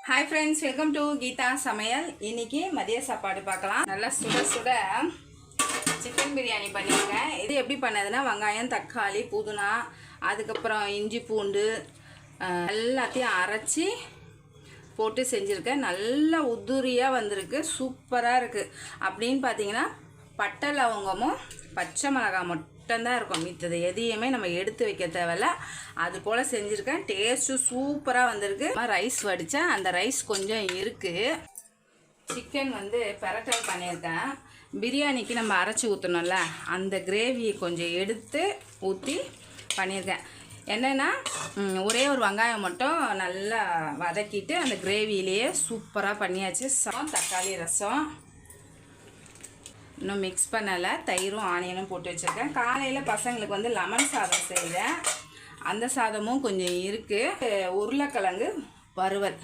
Hi friends, welcome to Geetha Samayal. இன்றைக்கி மதிய சாப்பாடு பார்க்கலாம். நல்லா சுட சுட சிக்கன் பிரியாணி பண்ணியிருக்கேன். இது எப்படி பண்ணதுன்னா, வெங்காயம், தக்காளி, புதினா, அதுக்கப்புறம் இஞ்சி பூண்டு எல்லாத்தையும் அரைச்சி போட்டு செஞ்சுருக்கேன். நல்லா உதுரியாக வந்திருக்கு, சூப்பராக இருக்குது. அப்படின்னு பார்த்தீங்கன்னா, பட்டை லவங்கமும் பச்சை மிளகாய் மட்டும்தான் இருக்கும். மித்தது எதையுமே நம்ம எடுத்து வைக்க தேவையில்ல. அது போல் செஞ்சுருக்கேன். டேஸ்ட்டு சூப்பராக வந்திருக்கு. ரைஸ் வடித்தேன், அந்த ரைஸ் கொஞ்சம் இருக்குது. சிக்கன் பெரட்டல் பண்ணியிருக்கேன். பிரியாணிக்கு நம்ம அரைச்சி ஊற்றணும்ல, அந்த கிரேவியை கொஞ்சம் எடுத்து ஊற்றி பண்ணியிருக்கேன். என்னென்னா, ஒரே ஒரு வெங்காயம் மட்டும் நல்லா வதக்கிட்டு அந்த கிரேவிலேயே சூப்பராக பண்ணியாச்சு. தக்காளி ரசம் இன்னும் மிக்ஸ் பண்ணலை. தயிரும் ஆனியனும் போட்டு வச்சுருக்கேன். காலையில் பசங்களுக்கு லெமன் சாதம் செய்தேன். அந்த சாதமும் கொஞ்சம் இருக்குது. உருளைக்கிழங்கு வறுவல்